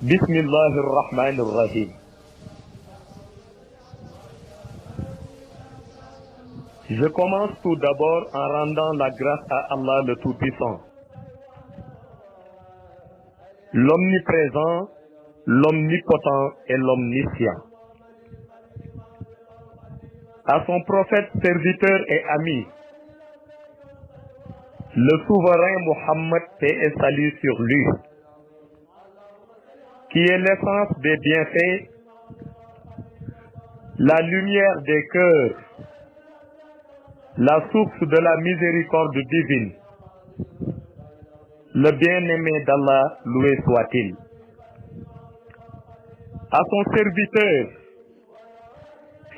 Bismillahirrahmanirrahim. Je commence tout d'abord en rendant la grâce à Allah le Tout-Puissant, l'Omniprésent, l'Omnipotent et l'Omniscient. À son prophète, serviteur et ami, le souverain Mohammed, paix et salut sur lui, qui est l'essence des bienfaits, la lumière des cœurs, la source de la miséricorde divine, le bien-aimé d'Allah, loué soit-il. À son serviteur,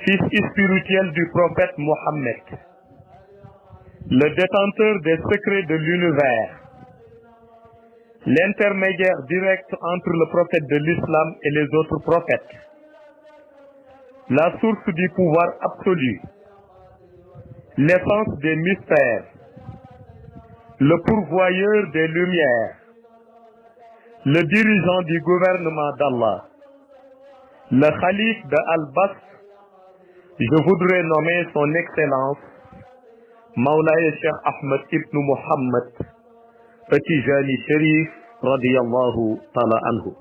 fils spirituel du prophète Mohammed, le détenteur des secrets de l'univers, l'intermédiaire direct entre le prophète de l'islam et les autres prophètes, la source du pouvoir absolu, l'essence des mystères, le pourvoyeur des lumières, le dirigeant du gouvernement d'Allah, le calife de Al-Bas, je voudrais nommer son excellence, Mawlaya Cheikh Ahmed ibn Muhammad, Tijani Sharif, radiyallahu ta'ala anhu.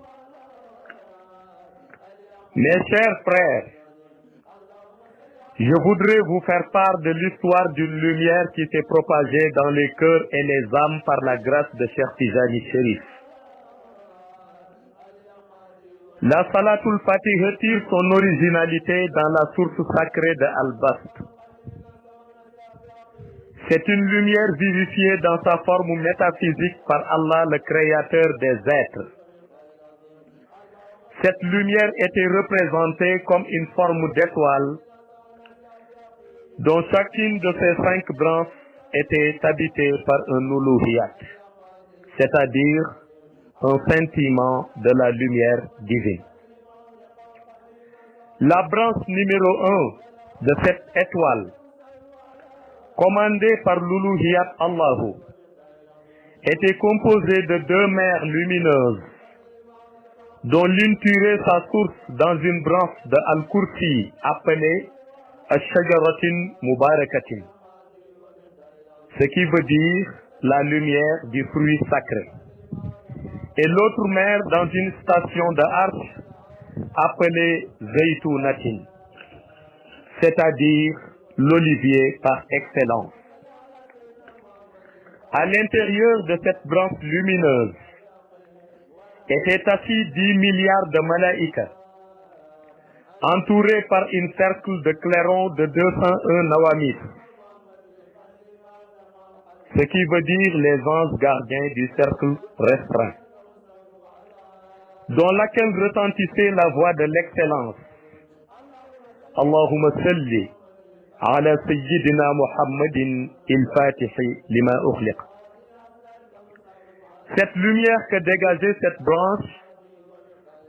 Mes chers frères, je voudrais vous faire part de l'histoire d'une lumière qui s'est propagée dans les cœurs et les âmes par la grâce de Cheikh Tijani Sharif. La Salatul Fatih tire son originalité dans la source sacrée de Al-Bast. C'est une lumière vivifiée dans sa forme métaphysique par Allah, le créateur des êtres. Cette lumière était représentée comme une forme d'étoile dont chacune de ses 5 branches était habitée par un uluhiyat, c'est-à-dire un sentiment de la lumière divine. La branche numéro 1 de cette étoile, commandée par l'uluhiyat Allahu, était composée de 2 mers lumineuses, dont l'une tirait sa source dans une branche de Al-Kursi appelée Ash-Shajaratin Mubarakatin, ce qui veut dire la lumière du fruit sacré, et l'autre mer dans une station de Arsh appelée Zaytunatin, c'est-à-dire l'olivier par excellence. À l'intérieur de cette branche lumineuse étaient assis 10 milliards de malaïkas, entourés par une cercle de clairons de 201 nawamis, ce qui veut dire les anges gardiens du cercle restreint, dans laquelle retentissait la voix de l'excellence. Allahumma salli ala sayyidina Muhammadin il-Fatihi lima ukhliq. Cette lumière que dégageait cette branche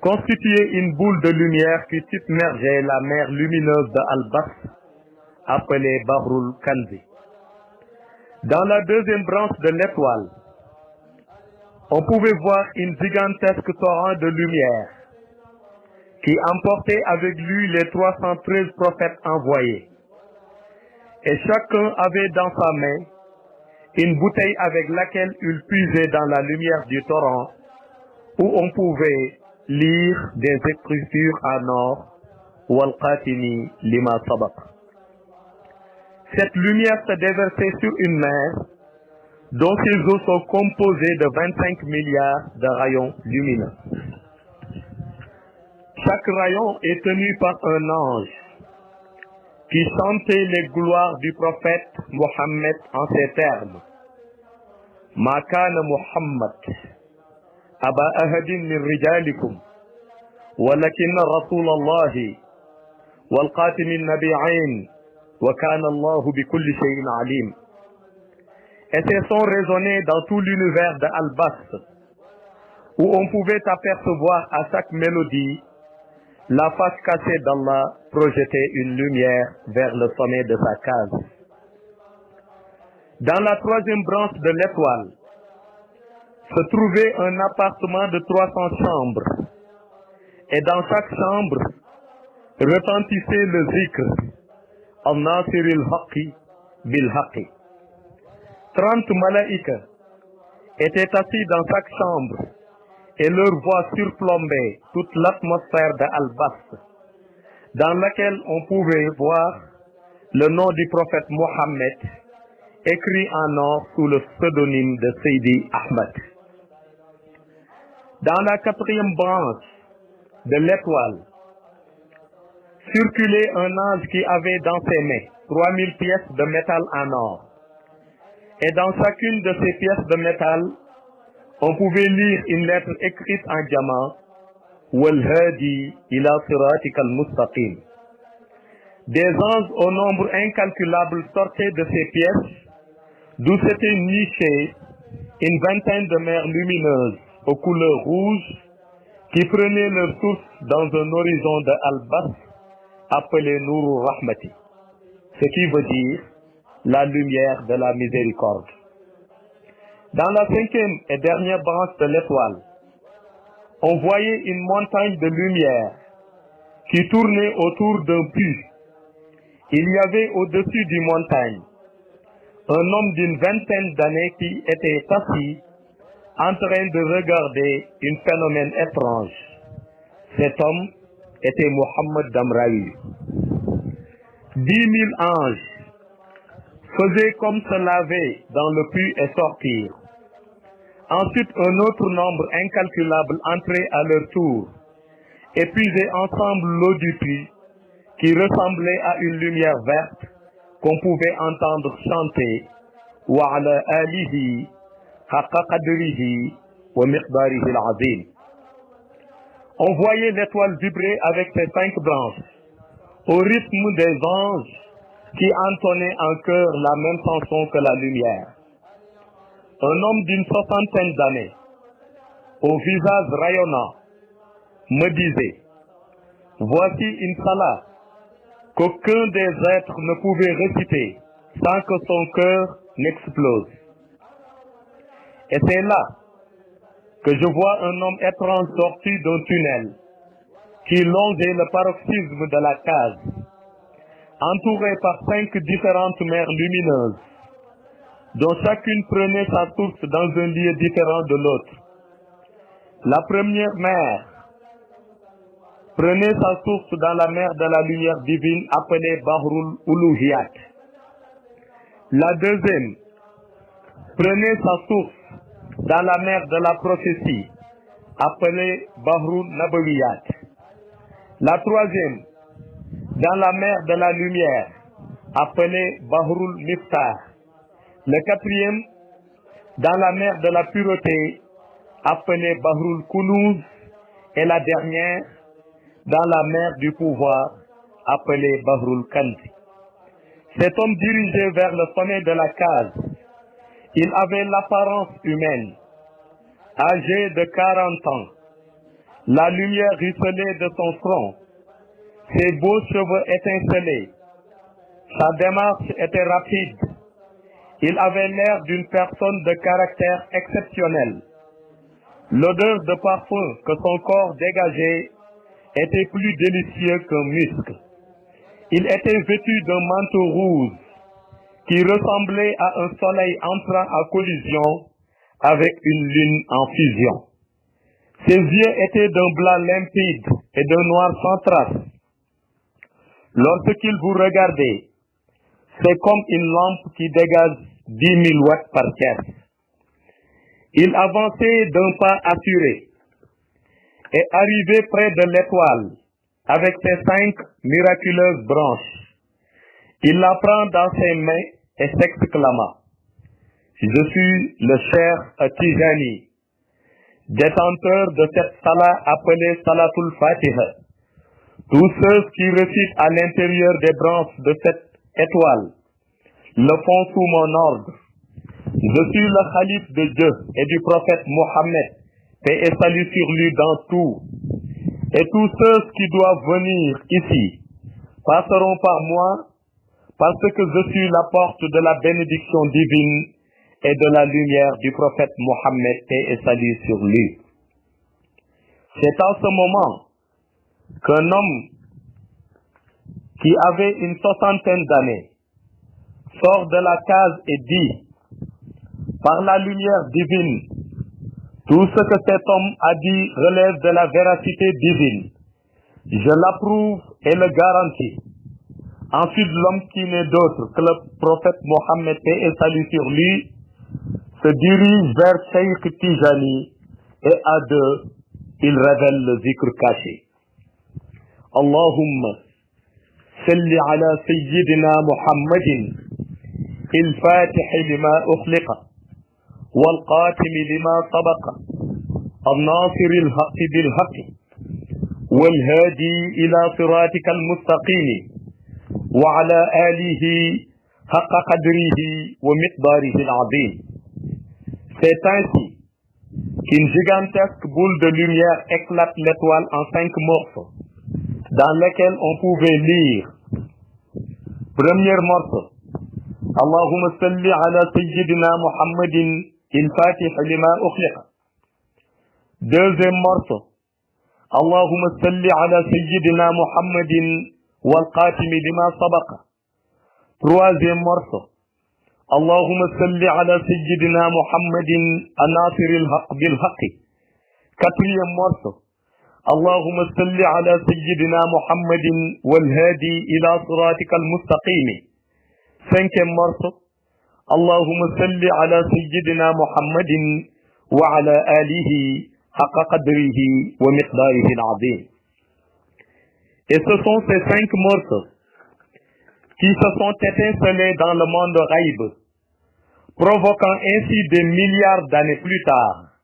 constituait une boule de lumière qui submergeait la mer lumineuse de Al-Bas, appelée Bahrul Kanzi. Dans la deuxième branche de l'étoile, on pouvait voir une gigantesque torrent de lumière qui emportait avec lui les 313 prophètes envoyés. Et chacun avait dans sa main une bouteille avec laquelle il puisait dans la lumière du torrent, où on pouvait lire des écritures en or, Wal-Qatini lima sabaq. Cette lumière se déversait sur une mer dont ses eaux sont composées de 25 milliards de rayons lumineux. Chaque rayon est tenu par un ange qui chantait les gloires du prophète Mohammed en ces termes. Ma kana Muhammad aba ahadin min rijalikum walakinna rasulallahi wal qatimin nabiyyin wa kana Allahu bi kulli shay'in alim. Et ces sons résonnaient dans tout l'univers de Al-Bas, où on pouvait apercevoir à chaque mélodie la face cachée d'Allah projeter une lumière vers le sommet de sa case. Dans la troisième branche de l'étoile se trouvait un appartement de 300 chambres Et dans chaque chambre retentissait le zikr Al-Nasiril Haqqi Bil Haqqi. 30 malaïkas étaient assis dans chaque chambre et leur voix surplombait toute l'atmosphère de Al-Bast, dans laquelle on pouvait voir le nom du prophète Mohammed écrit en or sous le pseudonyme de Seydi Ahmed. Dans la 4e branche de l'étoile circulait un ange qui avait dans ses mains 3000 pièces de métal en or. Et dans chacune de ces pièces de métal, on pouvait lire une lettre écrite en diamant Wal-Hadi ila siratika al-mustaqim. Des anges au nombre incalculable sortaient de ces pièces, d'où s'étaient nichées une vingtaine de mers lumineuses aux couleurs rouges qui prenaient leur source dans un horizon de Al-Bast appelé Nourou Rahmati, ce qui veut dire la lumière de la miséricorde. Dans la 5e et dernière branche de l'étoile, on voyait une montagne de lumière qui tournait autour d'un puits. Il y avait au-dessus du montagne un homme d'une vingtaine d'années qui était assis en train de regarder un phénomène étrange. Cet homme était Mohammed Damraoui. 10 000 anges faisaient comme se laver dans le puits et sortir. Ensuite, un autre nombre incalculable entrait à leur tour et puisait ensemble l'eau du puits qui ressemblait à une lumière verte qu'on pouvait entendre chanter wa ala alihi haqqa qadrihi wa miqdarihi al-azim. On voyait l'étoile vibrer avec ses 5 branches au rythme des anges qui entonnaient en chœur la même chanson que la lumière. Un homme d'une 60aine d'années, au visage rayonnant, me disait: voici une salat qu'aucun des êtres ne pouvait réciter sans que son cœur n'explose. Et c'est là que je vois un homme étrange sorti d'un tunnel qui longeait le paroxysme de la case, entouré par 5 différentes mers lumineuses, dont chacune prenait sa source dans un lieu différent de l'autre. La première mer prenait sa source dans la mer de la lumière divine appelée Bahrul Uluhiyat. La deuxième prenait sa source dans la mer de la prophétie appelée Bahrul Nabawiyat. La troisième dans la mer de la lumière appelée Bahrul Miftah. Le quatrième dans la mer de la pureté appelée Bahrul Kunuz. Et la dernière dans la mer du pouvoir appelée Bahrul Kanzi. Cet homme dirigeait vers le sommet de la case. Il avait l'apparence humaine, âgé de 40 ans. La lumière ruisselait de son front. Ses beaux cheveux étincelaient. Sa démarche était rapide. Il avait l'air d'une personne de caractère exceptionnel. L'odeur de parfum que son corps dégageait était plus délicieux qu'un musc. Il était vêtu d'un manteau rouge qui ressemblait à un soleil entrant en collision avec une lune en fusion. Ses yeux étaient d'un blanc limpide et d'un noir sans trace. Lorsqu'il vous regardait, c'est comme une lampe qui dégage 10 000 watts par tierce. Il avançait d'un pas assuré et arrivait près de l'étoile avec ses 5 miraculeuses branches. Il la prend dans ses mains et s'exclama: je suis le cher Tijani, détenteur de cette salat appelée Salatul Fatiha. Tous ceux qui récitent à l'intérieur des branches de cette étoile le font sous mon ordre. Je suis le calife de Dieu et du prophète Mohammed, paix et salut sur lui dans tout. Et tous ceux qui doivent venir ici passeront par moi, parce que je suis la porte de la bénédiction divine et de la lumière du prophète Mohammed, paix et salut sur lui. C'est en ce moment qu'un homme qui avait une soixantaine d'années sort de la case et dit, par la lumière divine, tout ce que cet homme a dit relève de la véracité divine. Je l'approuve et le garantis. Ensuite, l'homme qui n'est d'autre que le prophète Mohammed, paix et salut sur lui, se dirige vers Cheikh Tijani et à deux, il révèle le zikr caché. Allahumma salli ala sayyidina Muhammadin الفاتح لما أخلق والقاتم لما سبق الناصر الحق بالحق والهادي إلى صراطك المستقيم وعلى آله حق قدره ومقداره العظيم. C'est ainsi qu'une gigantesque boule de lumière éclate l'étoile en 5 morceaux dans lesquels on pouvait lire. Premier morceau, Allahumma salli ala sayyidina Muhammadin il-Fatih lima ukhliqa. Deuxième morceau, Allahumma salli ala sayyidina Muhammadin wal-Qatim lima sabaqa. Troisième morceau, Allahumma salli ala sayyidina Muhammadin an-Nasir al-Haq bil-Haq. Quatrième morceau, Allahumma salli ala sayyidina Muhammadin wal-Hadi ila siratika al-Mustaqim. Cinquième morceau, Allahumma salli ala sayyidina Muhammadin wa ala alihi haqqa qadrihi wa miqdarihi al-azim. Et ce sont ces 5 morceaux qui se sont étincelés dans le monde ghaib, provoquant ainsi des milliards d'années plus tard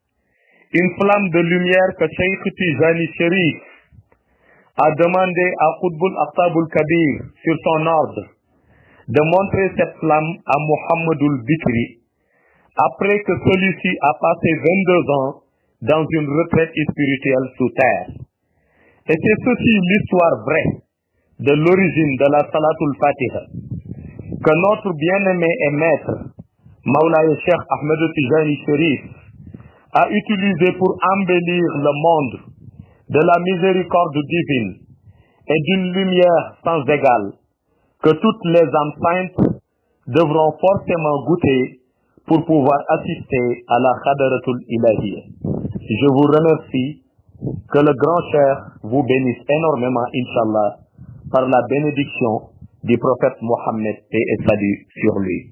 une flamme de lumière que Cheikh Tijani Sharif a demandé à Qutbul Aqtabul Kabir sur son ordre de montrer cette flamme à Muhammadul Bikri après que celui-ci a passé 22 ans dans une retraite spirituelle sous terre. Et c'est ceci l'histoire vraie de l'origine de la Salatul Fatiha que notre bien-aimé et maître Mawlaya Cheikh Ahmed Tijani Sharif a utilisé pour embellir le monde de la miséricorde divine et d'une lumière sans égale que toutes les âmes saintes devront forcément goûter pour pouvoir assister à la Khadaratul Ilahiyya. Je vous remercie, que le grand cher vous bénisse énormément, Inch'Allah, par la bénédiction du prophète Mohammed, paix et salut sur lui.